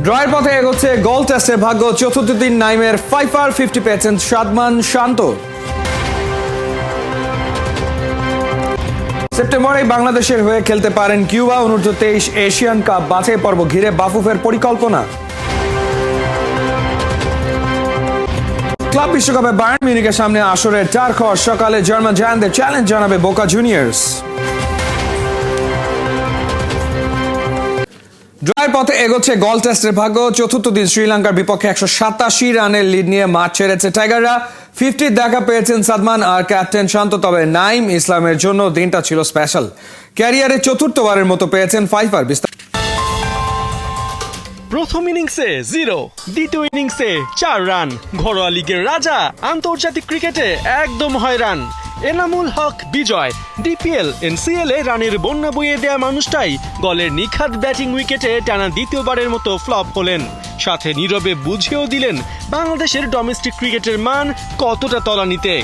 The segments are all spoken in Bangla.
ড্রয়ের পথে এগোচ্ছে গোল টেস্টে ভাগ্য। চতুর্থ দিন নাইমের 5/50 পেয়েছেন সাদমান শান্ত। সেপ্টেম্বরে বাংলাদেশের হয়ে খেলতে পারেন কিউবা। অনূর্ধ্ব-23 এশিয়ান কাপ বাছাই পর্ব ঘিরে বাফুফের পরিকল্পনা। ক্লাব বিশ্বকাপে বায়ার্ন মিউনিখের সামনে আসরের টার্খর সকালে জার্মান জায়ান্টদের চ্যালেঞ্জ জানাবে বোকা জুনিয়র্স। ড্রয়ের পথে এগোচ্ছে গোল টেস্টের ভাগ্য। চতুর্থ দিন শ্রীলঙ্কার বিপক্ষে 187 রানের লিড নিয়ে মাঠ ছেড়েছে টাইগাররা। 50 দেখা পেয়েছেন সাদমান আর ক্যাপ্টেন শান্ত। তবে নাইম ইসলামের জন্য দিনটা ছিল স্পেশাল। ক্যারিয়ারে চতুর্থবারের মতো পেয়েছেন 5 প্রথম ইনিংসে 0, দ্বিতীয় ইনিংসে 4 রান। ঘরোয়া লিগের রাজা, আন্তর্জাতিক ক্রিকেটে একদম হয়রান। এনামুল হক বিজয়। ডিপিএল এনসিএল এ রানের বন্যা বইয়ে দেয়া মানুষটাই গলের নিখাত ব্যাটিং উইকেটে টানা দ্বিতীয়বারের মতো ফ্লপ হলেন। সাথে নীরবে বুঝিয়েও দিলেন বাংলাদেশের ডোমেস্টিক ক্রিকেটের মান কতটা তলানিতে।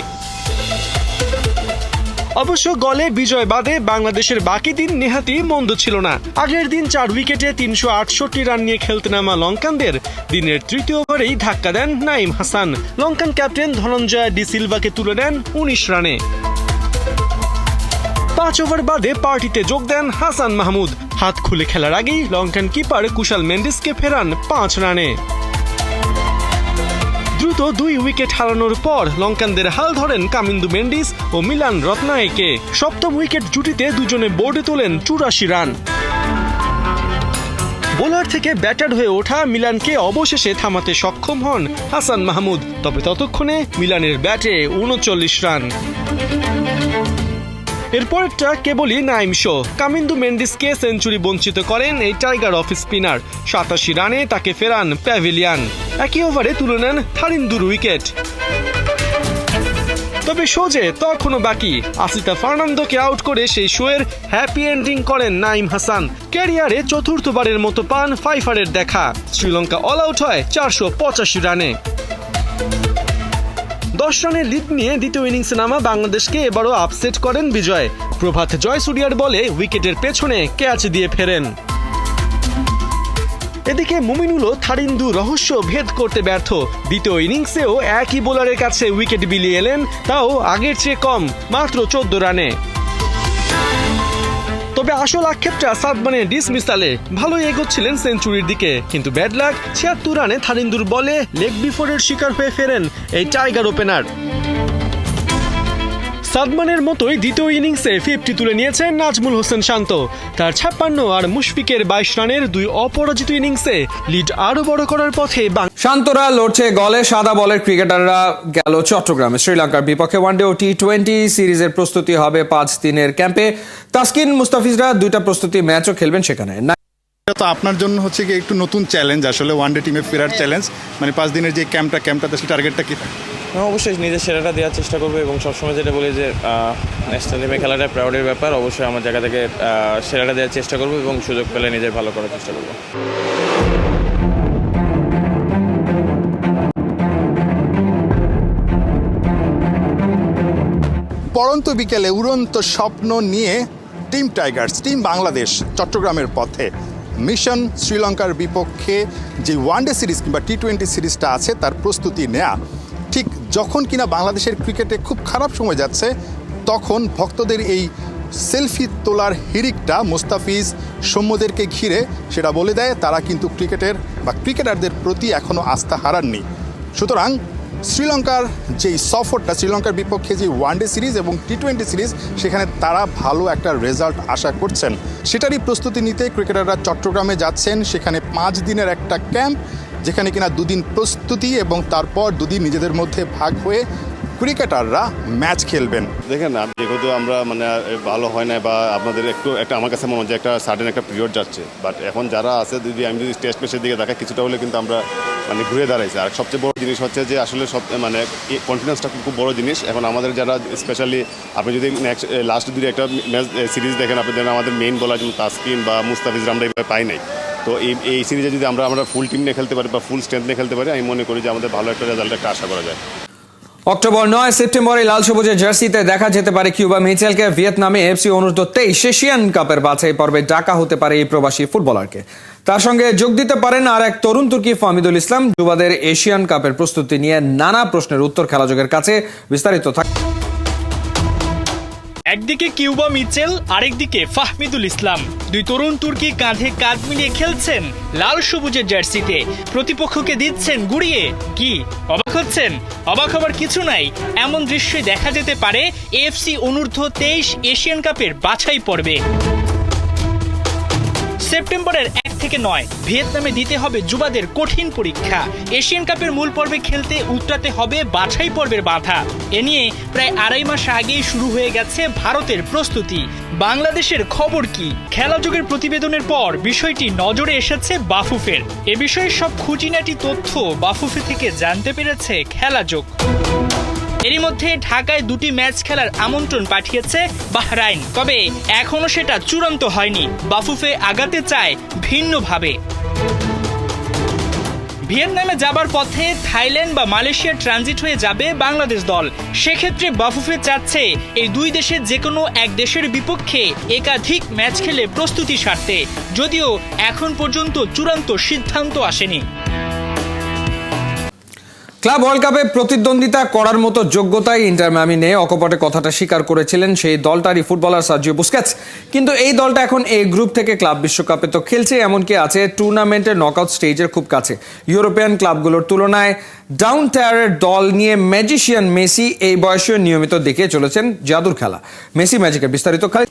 অবশ্য গলে বিজয় বাদে বাংলাদেশের বাকি দিন নেহাতি মন্দ ছিল না। আগের দিন 4 উইকেটে 368 রান নিয়ে খেলতে নামা লঙ্কানদের দিনের তৃতীয় ওভারেই ধাক্কা দেন নাইম হাসান। লঙ্কান ক্যাপ্টেন ধনঞ্জয় ডি সিলভাকে তুলে নেন 19 রানে। 5 ওভার বাদে পার্টিতে যোগ দেন হাসান মাহমুদ। হাত খুলে খেলার আগেই লঙ্কান কিপার কুশাল মেন্ডিসকে ফেরান 5 রানে। দ্রুত 2 উইকেট হারানোর পর লঙ্কানদের হাল ধরেন কামিন্দু মেন্ডিস ও মিলান রত্নায়েকে। সপ্তম উইকেট জুটিতে দুজনে বোর্ডে তোলেন 84 রান। বোলার থেকে ব্যাটার হয়ে ওঠা মিলানকে অবশেষে থামাতে সক্ষম হন হাসান মাহমুদ। তবে ততক্ষণে মিলানের ব্যাটে 39 রান। এরপরটা কেবলই নাইম শো। কামিন্দু মেন্ডিসকে সেঞ্চুরি বঞ্চিত করেন এই টাইগার অফ স্পিনার। 87 রানে তাকে ফেরান প্যাভিলিয়ান। একই ওভারে তুলে নেন থারিন্দুর উইকেট। তবে শো যে তখনও বাকি। আসিতা ফার্নান্দোকে আউট করে সেই শোয়ের হ্যাপি এন্ডিং করেন নাইম হাসান। ক্যারিয়ারে চতুর্থবারের মতো পান 5-এর দেখা। শ্রীলঙ্কা অল আউট হয় 485 রানে। 10 রানের লিড নিয়ে দ্বিতীয় ইনিংসে নামা বাংলাদেশকে এবারও আপসেট করেন বিজয়। প্রভাত জয়সূরিয়ার বলে উইকেটের পেছনে ক্যাচ দিয়ে ফেরেন। এদিকে মুমিনুলও থারিন্দু রহস্য ভেদ করতে ব্যর্থ। দ্বিতীয় ইনিংসেও একই বোলারের কাছে উইকেট বিলিয়ে এলেন, তাও আগের চেয়ে কম, মাত্র 14 রানে। তবে আসল আক্ষেপটা সাদমানের ডিসমিসালে। ভালোই এগোচ্ছিলেন সেঞ্চুরির দিকে, কিন্তু ব্যাড লাক। 76 রানে থারিন্দুর বলে লেগ বিফোরের শিকার হয়ে ফেরেন এই টাইগার ওপেনার। সাদমানের মতোই দ্বিতীয় ইনিংসে 50 তুলে নিয়েছেন নাজমুল হোসেন শান্ত। তার 56 আর মুশফিকের 22 রানের 2 অপরাজিত ইনিংসে লিড আরো বড় করার পথে। শান্তরা লড়ছে গলে। সাদা বলের ক্রিকেটাররা গেল চট্টগ্রামে। শ্রীলঙ্কার বিপক্ষে ওয়ানডে ও টি20 সিরিজের প্রস্তুতি হবে 5 দিনের ক্যাম্পে। তাসকিন মুস্তাফিজরা 2টা প্রস্তুতি ম্যাচও খেলবেন সেখানে। তো আপনার জন্য হচ্ছে কি একটু নতুন চ্যালেঞ্জ, আসলে ওয়ানডে টিমে ফেরার চ্যালেঞ্জ। মানে 5 দিনের যে ক্যাম্পটাতে আসলে টার্গেটটা কি থাকে? অবশ্যই নিজের সেরাটা দেওয়ার চেষ্টা করবো এবং সবসময় যেটা বলি যে ন্যাশনাল টিমে খেলাটা প্রাউডের ব্যাপার। অবশ্যই আমার জায়গা থেকে সেরাটা দেওয়ার চেষ্টা করবো এবং সুযোগ পেলে নিজের ভালো করার চেষ্টা করবো। পড়ন্ত বিকেলে উড়ন্ত স্বপ্ন নিয়ে টিম টাইগার্স, টিম বাংলাদেশ চট্টগ্রামের পথে। মিশন শ্রীলঙ্কার বিপক্ষে যে ওয়ানডে সিরিজ কিংবা টি20 সিরিজটা আছে তার প্রস্তুতি নেয়া। ঠিক যখন কিনা বাংলাদেশের ক্রিকেটে খুব খারাপ সময় যাচ্ছে, তখন ভক্তদের এই সেলফি তোলার হিড়িকটা মুস্তাফিজ সৌম্যদেরকে ঘিরে সেটা বলে দেয় তারা কিন্তু ক্রিকেটের বা ক্রিকেটারদের প্রতি এখনও আস্থা হারাননি। সুতরাং শ্রীলঙ্কার যেই সফরটা, শ্রীলঙ্কার বিপক্ষে যে ওয়ানডে সিরিজ এবং টি20 সিরিজ, সেখানে তারা ভালো একটা রেজাল্ট আশা করছেন। সেটারই প্রস্তুতি নিতে ক্রিকেটাররা চট্টগ্রামে যাচ্ছেন। সেখানে 5 দিনের একটা ক্যাম্প, যেখানে কিনা 2 দিন প্রস্তুতি এবং তারপর 2 দিন নিজেদের মধ্যে ভাগ হয়ে ক্রিকেটাররা ম্যাচ খেলবেন। দেখেন, যেহেতু আমরা মানে ভালো হয় না বা আপনাদের একটু একটা আমার কাছে মনে হয় যে একটা সাডেন একটা পিরিয়ড যাচ্ছে, বাট এখন যারা আছে আমি যদি টেস্ট ম্যাচের দিকে দেখা কিছুটা হলে কিন্তু আমরা মানে ঘুরে দাঁড়াইছি। আর সবচেয়ে বড় জিনিস হচ্ছে যে আসলে সব মানে কনফিডেন্সটা খুব বড় জিনিস। এখন আমাদের যারা স্পেশালি আপনি যদি লাস্ট 2 একটা ম্যাচ সিরিজ দেখেন, আপনি দেখেন আমাদের মেইন বলার যেমন তাসকিন বা মুস্তাফিজরা আমরা এইভাবে পাই নাই। তো এই সিরিজে যদি আমরা ফুল টিম নিয়ে খেলতে পারি বা ফুল স্ট্রেংথ নিয়ে খেলতে পারি, আমি মনে করি যে আমাদের ভালো একটা রেজাল্ট একটা আশা করা যায়। অক্টোবর 9 সেপ্টেম্বরে লাল সবুজের জার্সিতে দেখা যেতে পারে কিউবা মিচেলকে। ভিয়েতনামে এফসি অনূর্ধ্ব-23 এশিয়ান কাপের বাছাই পর্বে ডাকা হতে পারে এই প্রবাসী ফুটবলারকে। তার সঙ্গে যোগ দিতে পারেন আর এক তরুণ তুর্কি ফাহমিদুল ইসলাম। যুবাদের এশিয়ান কাপের প্রস্তুতি নিয়ে নানা প্রশ্নের উত্তর খেলাযোগের কাছে। বিস্তারিত থাকবে। একদিকে কিউবা মিচেল, আরেকদিকে ফাহমিদুল ইসলাম। দুই তরুণ তুর্কি কাঁধে কাঁধ মিলিয়ে খেলছেন লাল সবুজের জার্সিতে, প্রতিপক্ষকে দিচ্ছেন গুড়িয়ে। কি অবাক হচ্ছেন? অবাক হবার কিছু নাই। এমন দৃশ্যই দেখা যেতে পারে এএফসি অনূর্ধ্ব-23 এশিয়ান কাপের বাছাই পর্বে। সেপ্টেম্বরের 1 থেকে 9 ভিয়েতনামে দিতে হবে যুবাদের কঠিন পরীক্ষা। এশিয়ান কাপের মূল পর্বে খেলতে উতরাতে হবে বাছাই পর্বের বাধা। এ নিয়ে প্রায় 2.5 মাস আগেই শুরু হয়ে গেছে ভারতের প্রস্তুতি। বাংলাদেশের খবর কি? খেলাযোগের প্রতিবেদনের পর বিষয়টি নজরে এসেছে বাফুফের। এ বিষয়ে সব খুঁটিনাটি তথ্য বাফুফে থেকে জানতে পেরেছে খেলাযোগ। এরই মধ্যে ঢাকায় 2টি ম্যাচ খেলার আমন্ত্রণ পাঠিয়েছে বাহরাইন, তবে এখনো সেটা চূড়ান্ত হয়নি। বাফুফে আগাতে চায় ভিন্নভাবে। ভিয়েতনামে যাবার পথে থাইল্যান্ড বা মালয়েশিয়ার ট্রানজিট হয়ে যাবে বাংলাদেশ দল। সেক্ষেত্রে বাফুফে চাচ্ছে এই দুই দেশের যে কোনো এক দেশের বিপক্ষে একাধিক ম্যাচ খেলে প্রস্তুতি সারতে, যদিও এখন পর্যন্ত চূড়ান্ত সিদ্ধান্ত আসেনি। ক্লাব ওয়ার্ল্ড কাপে প্রতিদ্বন্দ্বিতা করার মতো যোগ্যতাই ইন্টার মিয়ামি নেই, অকপটে কথাটা স্বীকার করেছিলেন সেই দলটারই ফুটবলার সার্জিও বুস্কেটস। কিন্তু এই দলটা এখন এই গ্রুপ থেকে ক্লাব বিশ্বকাপে তো খেলছে, এমনকি আছে টুর্নামেন্টের নকআউট স্টেজের খুব কাছে। ইউরোপিয়ান ক্লাবগুলোর তুলনায় ডাউন টায়ারের দল নিয়ে ম্যাজিশিয়ান মেসি এই বয়সেও নিয়মিত দেখিয়ে চলেছেন জাদুর খেলা। মেসি ম্যাজিকের বিস্তারিত খেলা।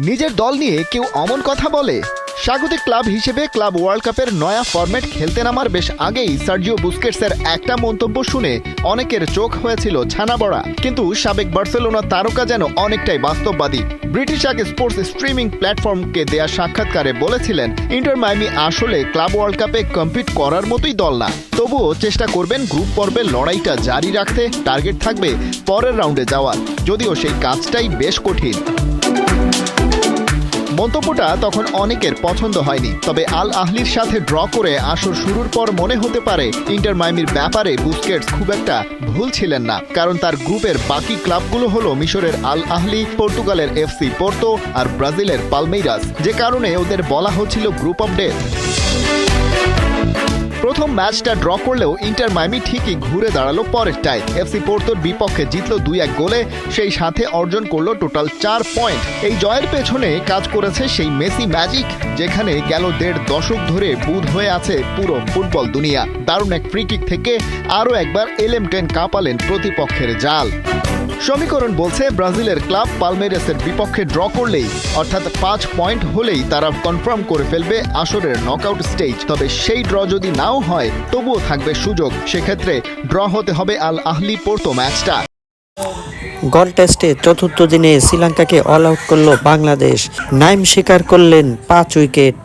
নিজের দল নিয়ে কেউ অমন কথা বলে? স্বাগতিক ক্লাব হিসেবে ক্লাব ওয়ার্ল্ড কাপের নয়া ফরম্যাট খেলতে নামার বেশ আগেই সার্জিও বুস্কেটসের একটা মন্তব্য শুনে অনেকের চোখ হয়েছিল ছানাবড়া। কিন্তু সাবেক বার্সেলোনা তারকা যেন অনেকটাই বাস্তববাদী। ব্রিটিশ এক স্পোর্টস স্ট্রিমিং প্ল্যাটফর্মকে দেয়া সাক্ষাৎকারে বলেছিলেন, ইন্টার মায়ামি আসলে ক্লাব ওয়ার্ল্ড কাপে কম্পিট করার মতোই দল না, তবুও চেষ্টা করবেন গ্রুপ পর্বের লড়াইটা জারি রাখতে। টার্গেট থাকবে পরের রাউন্ডে যাওয়ার, যদিও সেই কাজটাই বেশ কঠিন। মন্তব্যটা তখন অনেকের পছন্দ হয়নি, তবে আল আহলির সাথে ড্র করে আসর শুরুর পর মনে হতে পারে ইন্টার মায়ামির ব্যাপারে বুস্কেটস খুব একটা ভুল ছিলেন না, কারণ তার গ্রুপের বাকি ক্লাবগুলো হলো মিশরের আল আহলি, পর্তুগালের এফসি পোর্তো আর ব্রাজিলের পালমেইরাস, যে কারণে ওদের বলা হচ্ছিল গ্রুপ অফ ডেথ। প্রথম ম্যাচটা ড্র করলেও ইন্টার মায়ামি ঠিকই ঘুরে দাঁড়ালো পরেরটায়। এফসি পোর্তোর বিপক্ষে জিতল 2-1 গোলে, সেই সাথে অর্জন করলো টোটাল 4 পয়েন্ট। এই জয়ের পেছনে কাজ করেছে সেই মেসি ম্যাজিক, যেখানে গেল 1.5 দশক ধরে বুঁদ হয়ে আছে পুরো ফুটবল দুনিয়া। দারুণ এক ফ্রি কিক থেকে আরও একবার এলএম10 কাঁপালেন প্রতিপক্ষের জাল। সমীকরণ বলছে ব্রাজিলের ক্লাব পালমেইরাসের বিপক্ষে ড্র করলেই, অর্থাৎ 5 পয়েন্ট হলেই তারা কনফার্ম করে ফেলবে আসরের নকআউট স্টেজ। তবে সেই ড্র যদি নাও হয় তবুও থাকবে সুযোগ, সেক্ষেত্রে ড্র হতে হবে আল আহলি পোর্তো ম্যাচটা। গল টেস্টে চতুর্থ দিনে শ্রীলঙ্কাকে অল আউট করল বাংলাদেশ। নাইম শিকার করলেন 5 উইকেট।